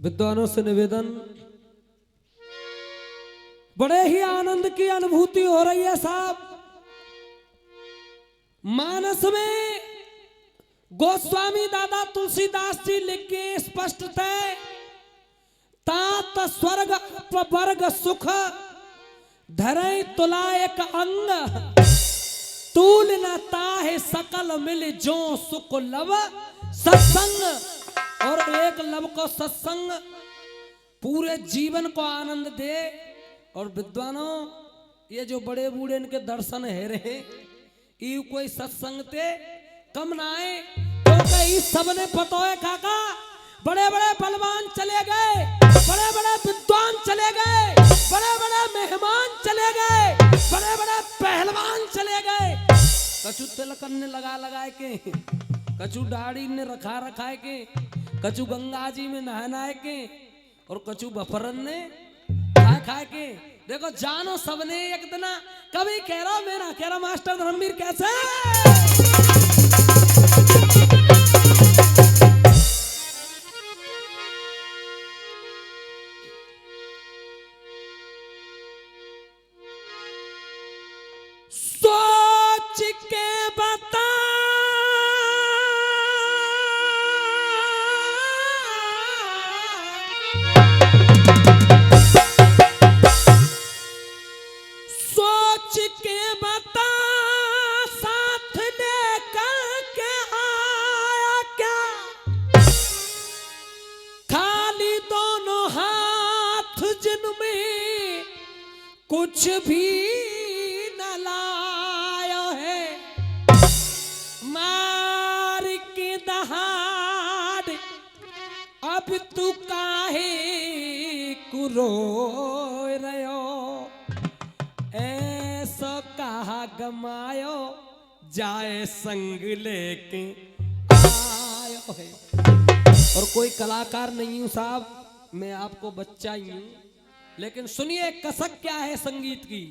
विद्वानों से निवेदन, बड़े ही आनंद की अनुभूति हो रही है साहब। मानस में गोस्वामी दादा तुलसीदास जी लिख के स्पष्ट थे, तात स्वर्ग अपवर्ग सुख धरे तुला एक अंग, तूल न ताहे सकल मिल जो सुख लव सत्संग। और एक लव को सत्संग पूरे जीवन को आनंद दे। और विद्वानों, ये जो बड़े बूढ़े इनके दर्शन है रहे, ये कोई सत्संग ते कम ना आए, क्योंकि इस सब ने पता है काका, बड़े बड़े बलवान चले गए, बड़े बड़े विद्वान चले गए, बड़े बड़े मेहमान चले गए, बड़े बड़े पहलवान चले गए। कछु तिलकन ने लगा के, कछु दाढ़ी ने रखा के, कछु गंगा जी में नहा के, और कछु बफरन ने खा के। देखो जानो सबने एक दिन, कभी कह रहा मैं ना कह रहा मास्टर धर्मवीर कैसे सोच के बता, सोच के बता, साथ लेकर के आया क्या, खाली दोनों हाथ जिनमें कुछ भी न लाया है, मार के दहाड़ अब तू काहे को रो रहो, ऐसा कहा गमायो जाए संग लेके आयो है। और कोई कलाकार नहीं हूं साहब, मैं आपको बच्चा ही हूं, लेकिन सुनिए कसक क्या है संगीत की।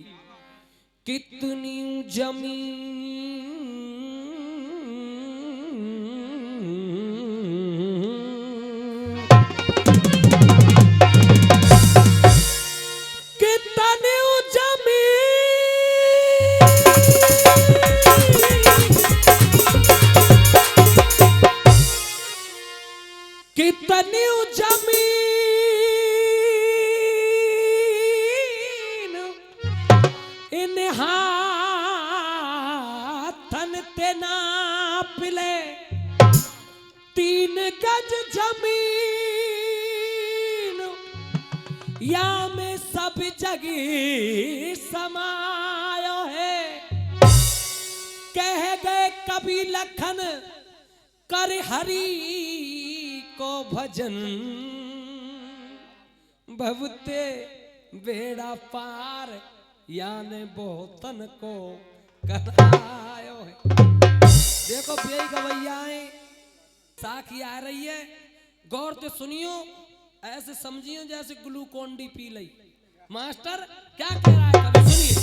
कितनी जमीन कितनी जमीन इन हाथन ते नाप ले, 3 गज जमीन या में सब जगह समायो है। कह गए कभी लखन कर हरि को भजन, भवते बेड़ा पार याने बहुतन को करायो है। देखो बेई गवैयाएं साखी आ रही है, गौर से सुनियो, ऐसे समझियो जैसे ग्लूकोन डी पी लई। मास्टर क्या कह रहा है कभी सुनिए।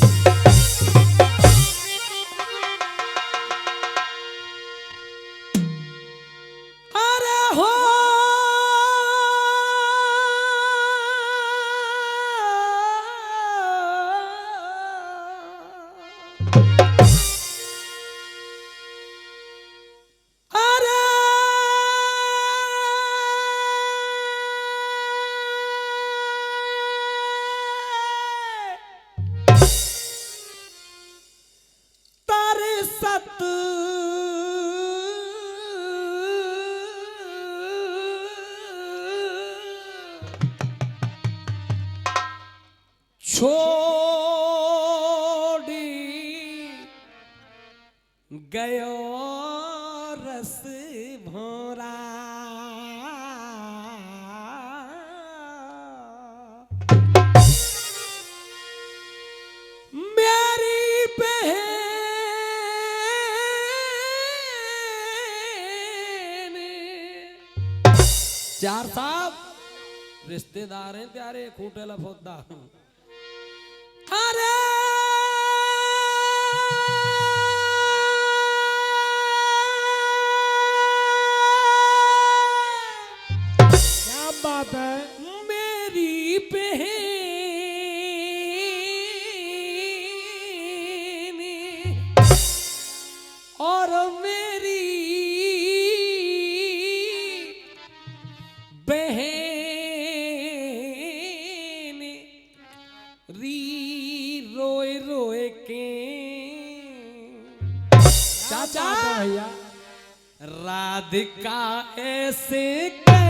छोड़ी गयो रस भोरा, मेरी बहन। चार साहब रिश्तेदार हैं प्यारे, खूंटे लफोदा। अरे क्या बात है। चाचा भैया राधिका ऐसे कह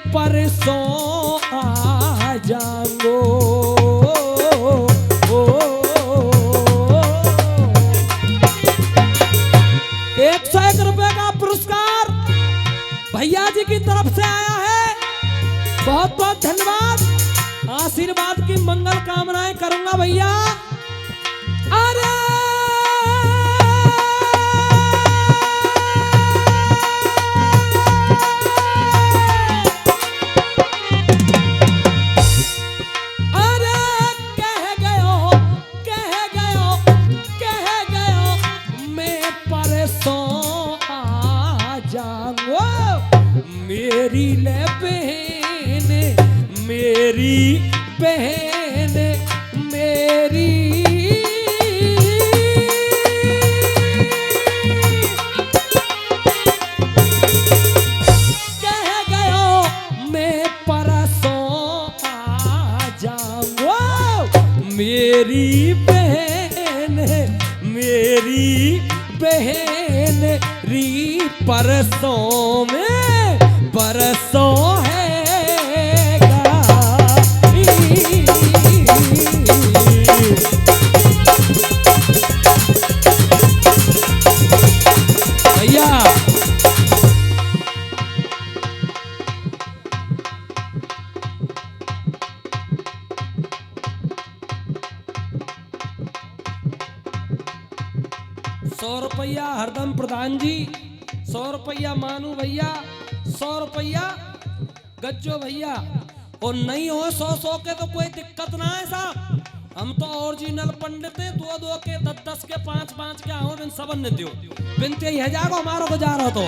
परसों आ जाऊंगो। 101 रुपए का पुरस्कार भैया जी की तरफ से आया है, बहुत बहुत धन्यवाद। आशीर्वाद की मंगल कामनाएं करूंगा भैया। अरे मेरी ले बहन मेरी बहन मेरी कह गयो मैं परसों आ जाऊंगा। मेरी बहन री परसों में परसों हैगा। भैया ₹100 हरदम प्रधान जी, 100 रुपया मानू भैया, 100 रुपया गज्जो भैया। और नहीं हो 100 के तो कोई दिक्कत ना है साहब, हम तो ओरिजिनल पंडित है। 2 के 10 के 5 के आओ बिन सबन ने दियो बिनते ही है जागो हमारो गुजारो तो।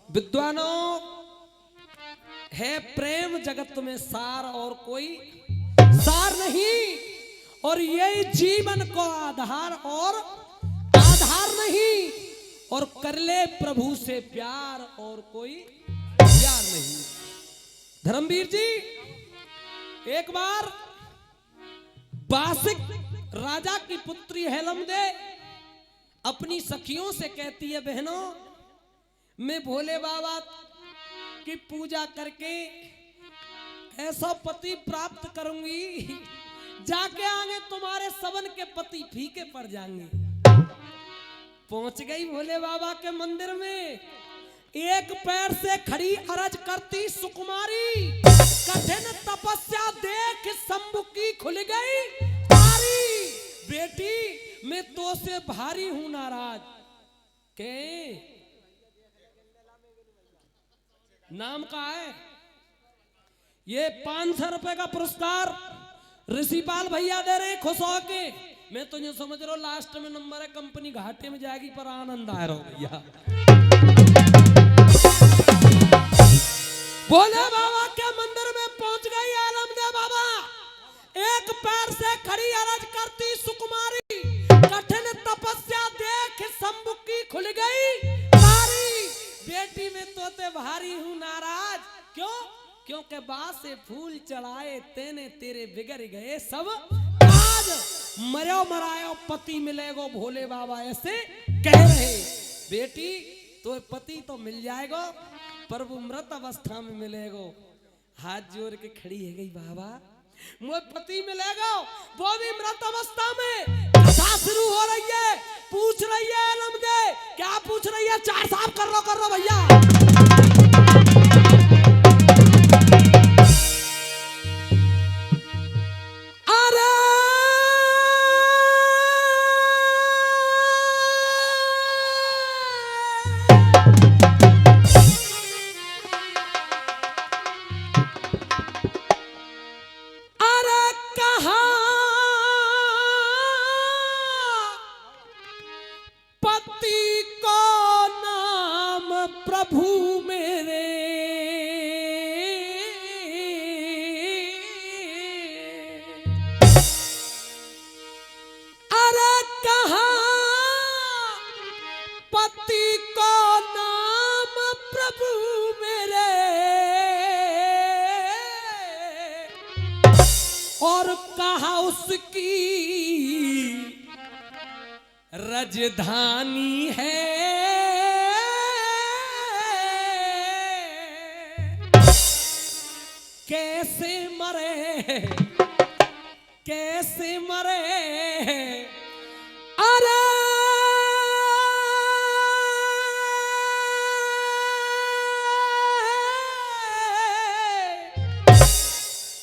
विद्वानों है प्रेम जगत में सार और कोई सार नहीं, और यही जीवन को आधार और आधार नहीं, और कर ले प्रभु से प्यार और कोई प्यार नहीं। धर्मवीर जी एक बार बासिक राजा की पुत्री हेलमदे अपनी सखियों से कहती है, बहनों मैं भोले बाबा की पूजा करके ऐसा पति प्राप्त करूंगी, जाके आगे तुम्हारे सबन के पति फीके पड़ जाएंगे। पहुंच गई भोले बाबा के मंदिर में, एक पैर से खड़ी अरज करती सुकुमारी, कठिन तपस्या देख शंभु की खुल गई तारी। बेटी मैं तो से भारी हूं नाराज, के नाम का है ये 500 रुपए का पुरस्कार ऋषिपाल भैया दे रहे हैं खुश होके। मैं तो ये समझ रहा हूं लास्ट में नंबर है, कंपनी घाटे में जाएगी पर आनंद आ रहा भैया। भोले बाबा के मंदिर में पहुंच गई आलमदे बाबा, करी अरज करती सुकुमारी, कठिन तपस्या देख शंभु की खुल गई तारी। बेटी में तोते भारी हूँ नाराज, क्यों? क्योंकि बात से फूल चढ़ाए तेने तेरे बिगड़ गए सब आज। मरो मरायो पति मिलेगो भोले बाबा ऐसे कह रहे। बेटी तो पति तो मिल जाएगा पर वो मृत अवस्था में मिलेगो। हाथ जोड़ के खड़ी है गई, बाबा मुझे पति मिलेगा वो भी मृत अवस्था में। कथा शुरू हो रही है, पूछ रही है अलम दे, क्या पूछ रही है? चार साहब कर लो भैया। प्रभु मेरे अरे कहा पति को नाम प्रभु मेरे, और कहा उसकी राजधानी है। कैसे मरे कैसे मरे अरे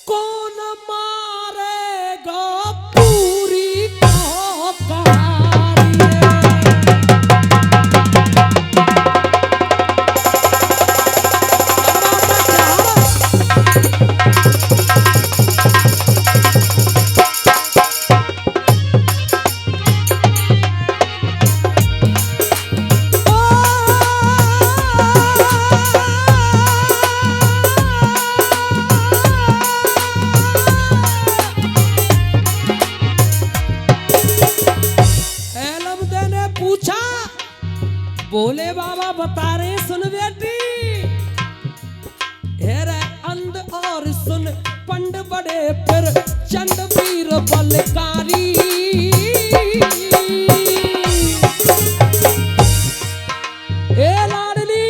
कौन मारेगा पूरी कहानी। भोले बाबा बता रहे सुन बेटी, हेरे अंध और सुन पंड बड़े फिर चंड वीर बलकारी। ए लाडली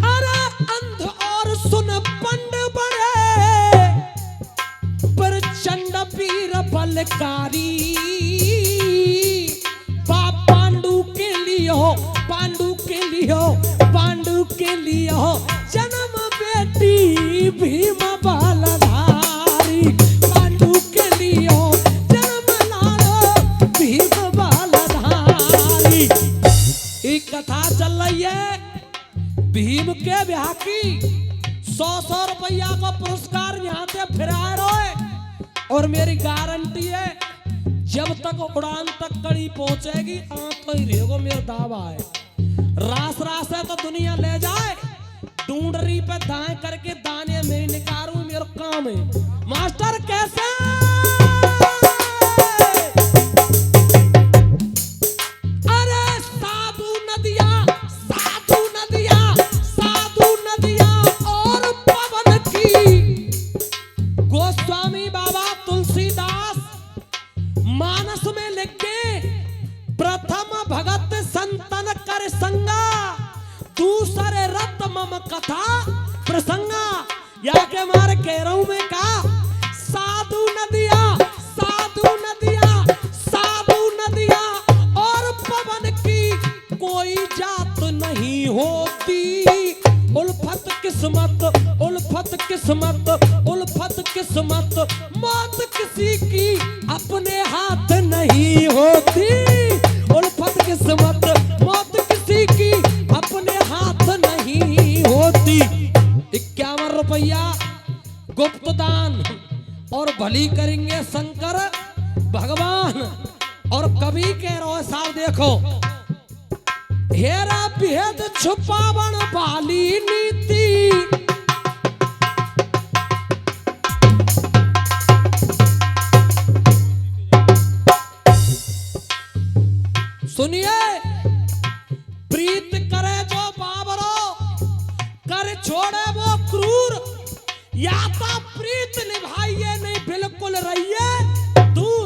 अरे अंध और सुन पंड बड़े फिर चंड वीर बलकारी। पांडु के लिए हो जन्म बेटी भीम बालधारी। पांडु के लिए हो जन्म लालो भीम बालधारी। एक कथा चल रही है भीम के ब्याह की। 100 रुपया का पुरस्कार यहाँ से फिरा रहे, और मेरी गारंटी है जब तक उड़ान तक कड़ी पहुंचेगी तो ही रहेगो, मेरा दावा है। रास रास है तो दुनिया ले जाए, ढूंढरी पे दाएं करके दाने मेरी निकारूं मेरा काम है। मास्टर कैसे अरे साधु नदिया साधु नदिया साधु नदिया और पवन की। गोस्वामी बाबा तुलसीदास मानस में लिख के प्रथम भगत संतन कर संगा, दूसरे रत मम कथा प्रसंगा। या के मारे कह रहा हूं मैं का साधु नदिया साधु नदिया साधु नदिया और पवन की कोई जात नहीं होती। उल्फत किस्मत उल्फत किस्मत उल्फत किस्मत मौत किसी की अपने हाथ नहीं होती। उल्फत किस्मत मौत किसी की अपने हाथ नहीं होती। 51 रुपया गुप्त दान और भली करेंगे शंकर भगवान। और कभी कह रहा है साहब देखो, हेरा भेद छुपावन वाली नीति। या तो प्रीत निभाइए नहीं बिल्कुल रहिए दूर।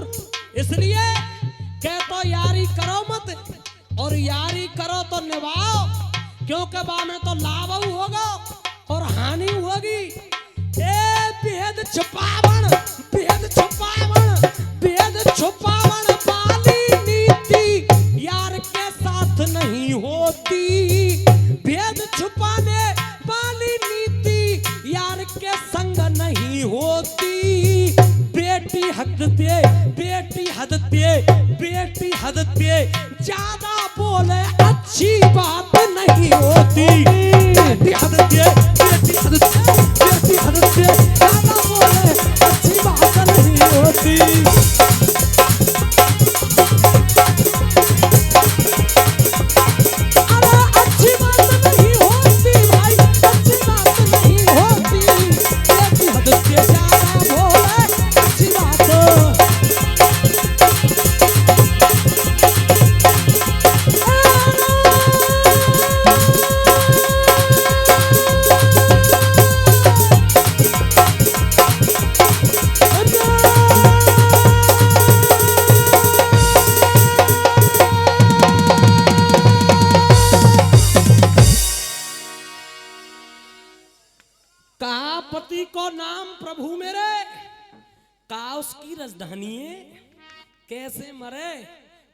इसलिए कह तो यारी करो मत और यारी करो तो निभाओ, क्योंकि बा में तो लाभ होगा और हानि होगी। ए भेद छुपावन, भेद छुपावन, भेद छुपावन वाली नीति यार के साथ नहीं होती। भेद छुपाने वाली नीति यार के संग नहीं होती। बेटी हद पे, बेटी हद पे, बेटी हद पे ज्यादा बोले अच्छी बात नहीं होती। बेटी हद पे, बेटी हद पे, बेटी हद पे ज्यादा बोले अच्छी बात नहीं होती। पति को नाम प्रभु मेरे, का उसकी राजधानी कैसे मरे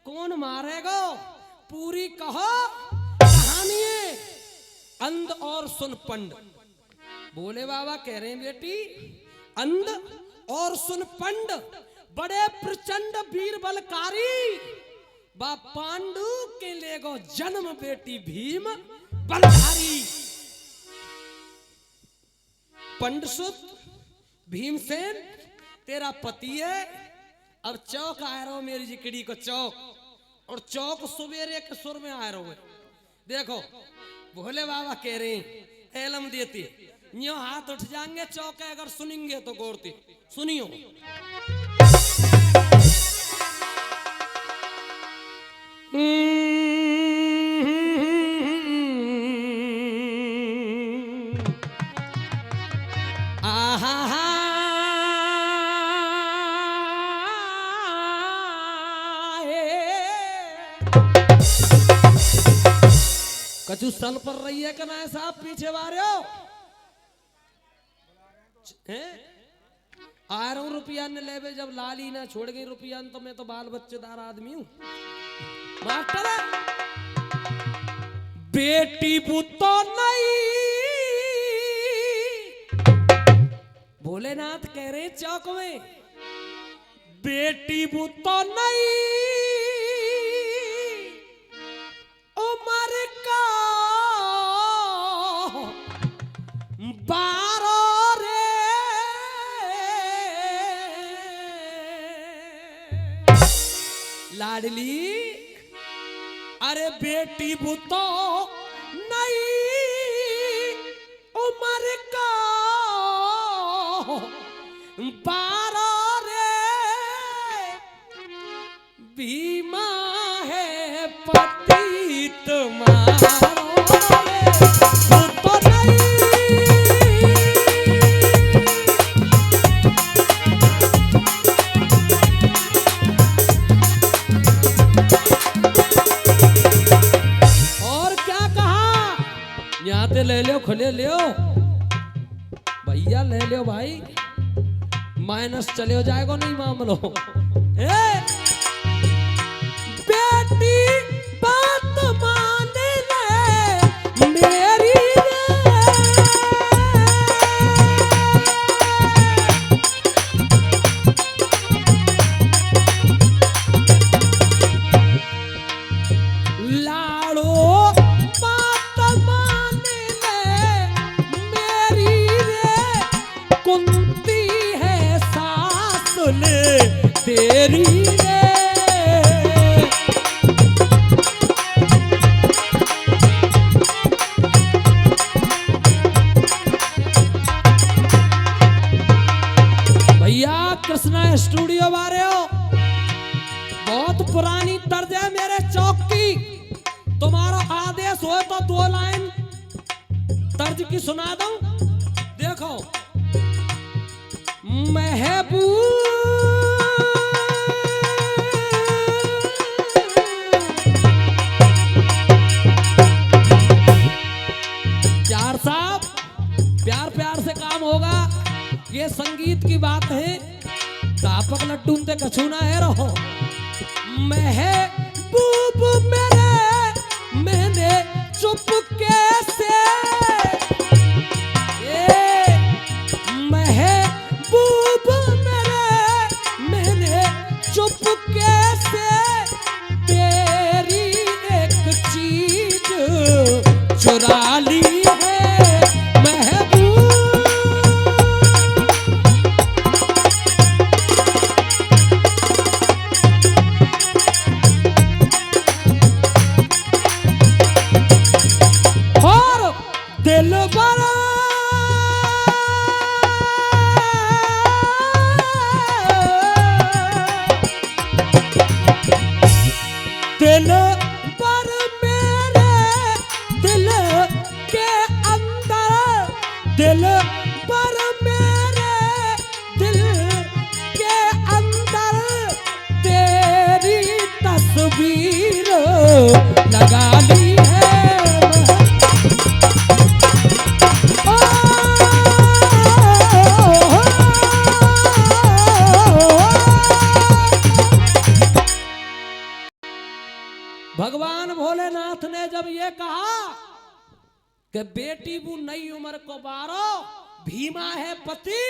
कौन मारेगो, पूरी कहो कहानी। अंध और सुन पंड, बोले बाबा कह रहे हैं बेटी अंध और सुन पंड बड़े प्रचंड वीर बलकारी। बा पांडु के लेगो जन्म बेटी भीम बलधारी। पंडसुत भीमसेन तेरा पति है। अब चौक आ रहा हो मेरी जिकड़ी को चौक, और चौक सुबेरे के सुर में आ रहा हो। देखो भोले बाबा कह रहे हैं एलम देती यो हाथ उठ जाएंगे चौक अगर सुनेंगे तो गौरती सुनियो। कचू सल पर रही है कना साहब पीछे बारे हो आ रहा हूं रुपया ने लेवे जब लाली ना छोड़ गई रुपया तो मैं तो बाल बच्चेदार आदमी हूं। मास्टर बेटी बुतो नहीं भोलेनाथ कह रहे चौक में बेटी बुतो नहीं उमर का बारो रे लाडली। अरे बेटी बुतो नहीं उमर का बारो रे बीमा है पति तुम्हारो तो नहीं। और क्या कहा यहाँ ते ले लो खुले लियो भैया ले लो भाई माइनस चले हो जाएगा नहीं मामलो। बेटी बात मान ले मेरी लाड़ो बात मान ले मेरी रे कुंती है सास ले तेरी रे। कृष्णा स्टूडियो बारे हो बहुत पुरानी तर्ज है मेरे चौक की। तुम्हारा आदेश हो तो 2 लाइन तर्ज की सुना दूं। देखो महबूब प्यार साहब, प्यार प्यार से काम होगा। ये संगीत की बात है। तापक लड्डू ते कछूना है रहो। महबूब मेरे मैंने चुपके से महबूब मेरे मैंने चुपके से तेरी एक चीज चुरा ली है महबूब। और दिल बड़ा दिल पर मेरे दिल के अंदर दिल पर मेरे दिल के अंदर तेरी तस्वीर लगा ली है। भगवान भोलेनाथ ने जब ये कहा कि बेटी वो नई उम्र को बारो, भीमा है पति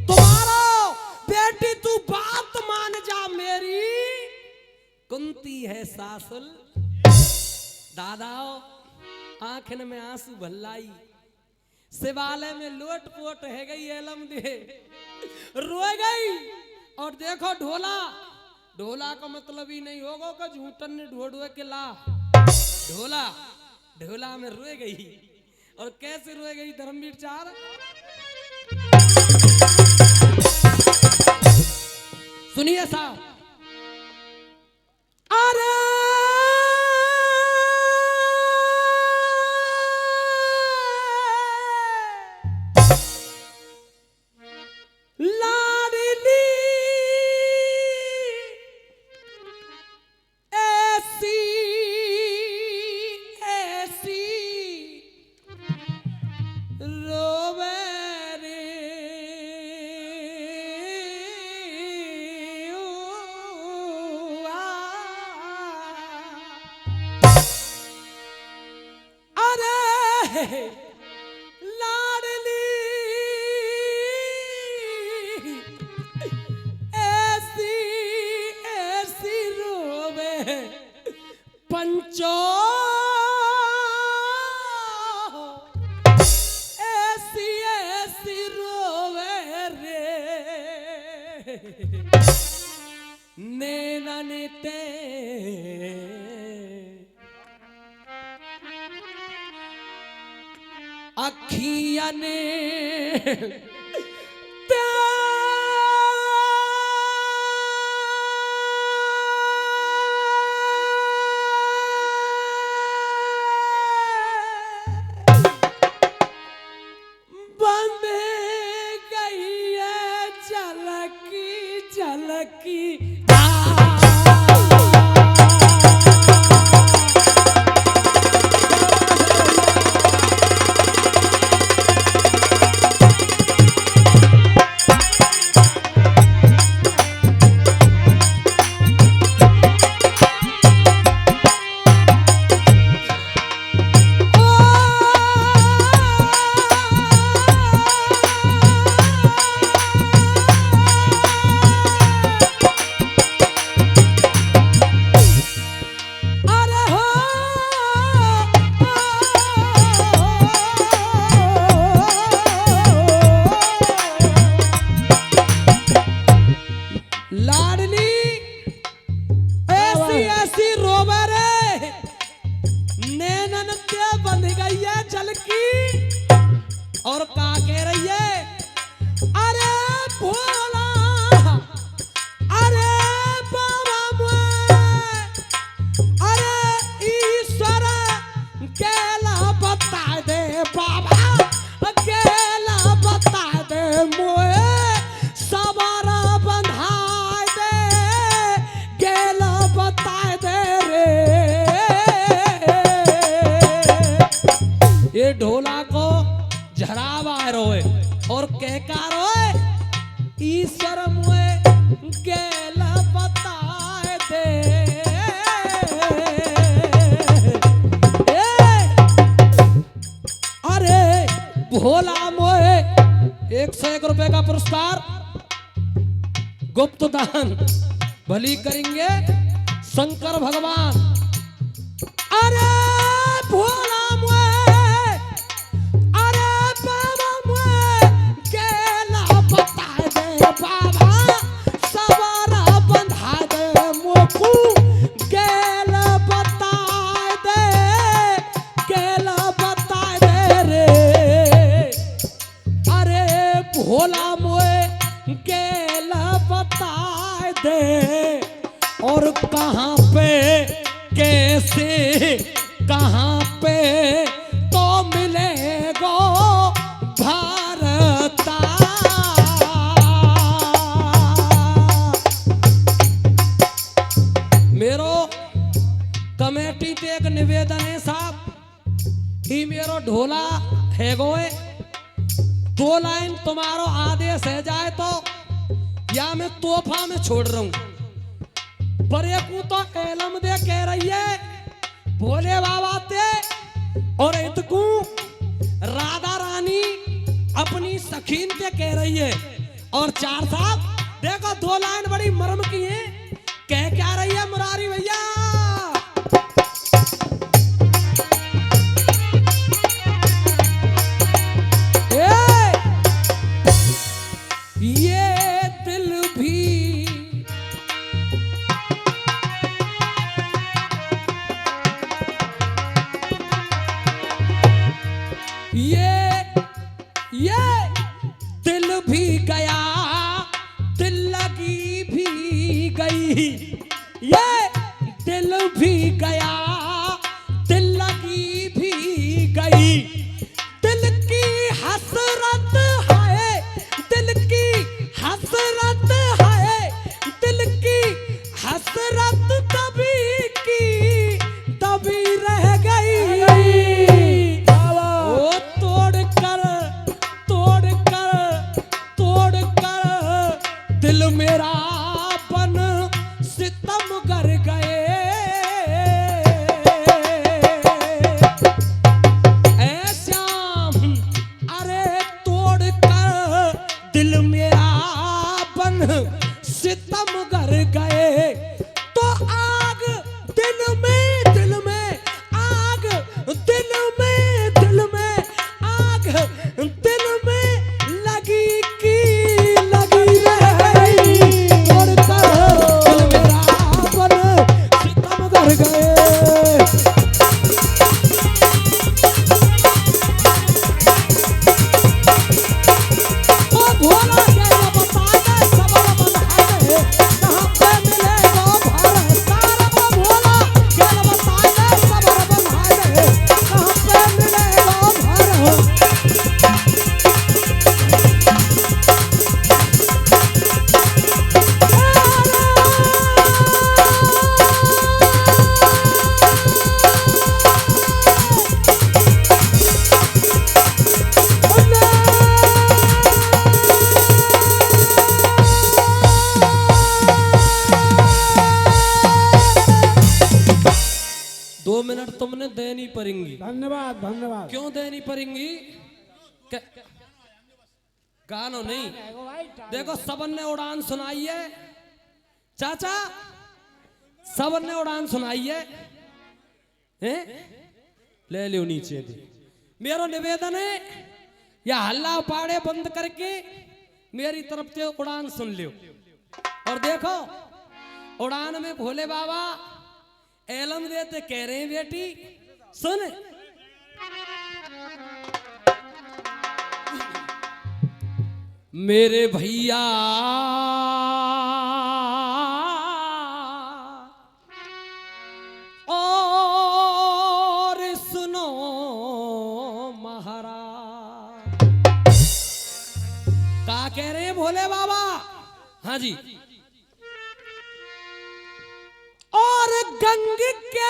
तुम्हारो, बेटी तू बात मान जा मेरी, कुंती है सासुल। दादाओ आंखन में आंसू भल्लाई, शिवालय में लोट पोट है गई एलम दे रो गई। और देखो ढोला, ढोला का मतलब ही नहीं होगा कि झूठन ने ढोड़ुए के ला ढोला, ढोला में रोए गई। और कैसे रोए गई धर्मवीर चार, सुनिए साहब। अरे लाडली ऐसी ऐसी रोवे पंचो, ऐसी ऐसी रोवे रे नैना नीते अखियां ने बंद गई है झलकी झलकी। ढोला को झरावा रोए और कहका रोए ईश्वर मुए गेल बताए दे। अरे भोला मोए 101 रुपए का पुरस्कार गुप्त दान भली करेंगे शंकर भगवान। अरे भोला मुए, अरे बाबा मुए गेला बता दे बाबा सवारा बंधा दे मोकू गेला बता दे, गेला बता दे रे। अरे भोला मुए गेला बता दे और कहाँ पे कैसे कहाँ पे तो मिलेगो भारता। मेरो कमेटी ते एक निवेदन है साहब, ही मेरो ढोला है गोए 2 लाइन तुम्हारो आदेश है जाए तो या मैं तोहफा में छोड़ रहा हूं। पर एक तो एलम दे कह रही है भोले बाबा ते और इतकू राधा रानी अपनी सखीन पे कह रही है। और 4 साहब देखो 2 लाइन बड़ी मर्म की है, कह क्या रही है मुरारी भैया। ये दिल भी ये दिल भी गया, दिल लगी भी गई। ये दिल भी गया, दिल लगी भी गई। दिल की हसरत है, दिल की हसरत है, दिल की हसरत तभी की तभी रह गई। दिल मेरा बन सितम कर गए। ऐ श्याम अरे तोड़ कर दिल मेरा बन सितम कर गए। तो आग दिल में, दिल में आग, दिल में, दिल में आग, दिल में लगी की तुमने देनी पड़ेंगी। धन्यवाद धन्यवाद। क्यों देनी पड़ेंगी? गानो नहीं, देखो सबन ने उड़ान सुनाई है चाचा, सबन ने उड़ान सुनाई है, ले लो नीचे दे। मेरा निवेदन है या हल्ला पाड़े बंद करके मेरी तरफ से उड़ान सुन लो। और देखो उड़ान में भोले बाबा एलम देते कह रहे हैं बेटी सुन। मेरे भैया और सुनो महाराज, क्या कह रहे हैं भोले बाबा? हाँ जी। और गंग के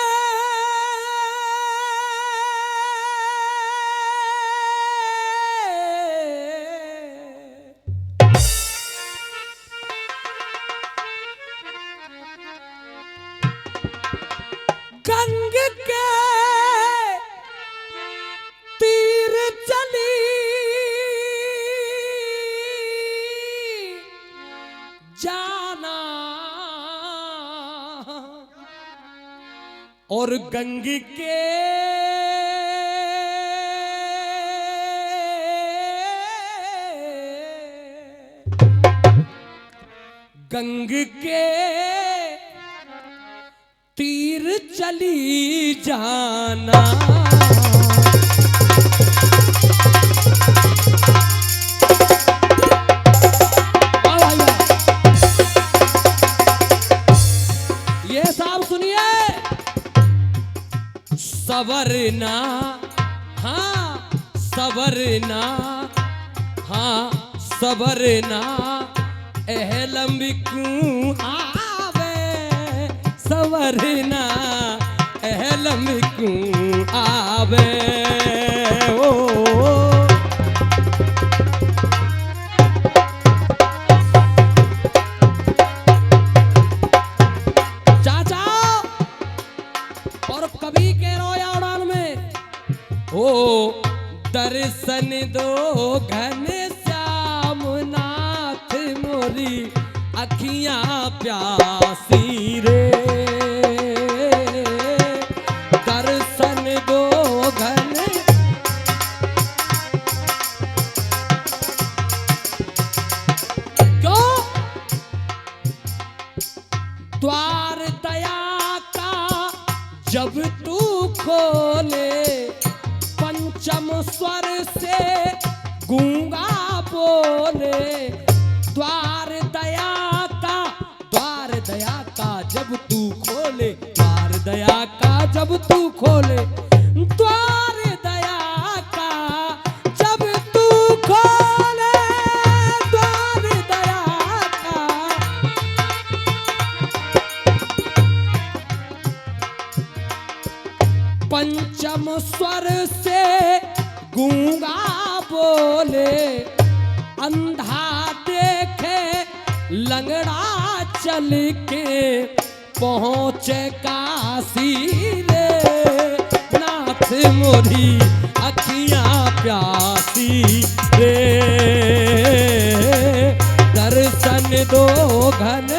और गंग के गंग के तीर चली जाना। ये साहब सुनिए, सवरना, हाँ सवरना, हाँ सवरना, एहलम क्यों आवे, सवरना एहलम क्यों आवे। ओ चाचा और कवि के रोया उड़ान में, ओ दर्शन दो घन श्याम नाथ मोरी अखियां प्यासी रे, दर्शन दो घन। क्यों? द्वार दया का जब तू खोले, पंचम स्वर से गूंगा बोले। द्वार दया का जब तू खोले, द्वार दया का जब तू खोले, द्वार दया का जब तू खोले, द्वार दया का। पंचम स्वर से गूंगा बोले, अंधा देखे लंगड़ा चल के पहुँचे काशी रे, नाथ मोरी अखियां प्यासी रे, दर्शन दो घन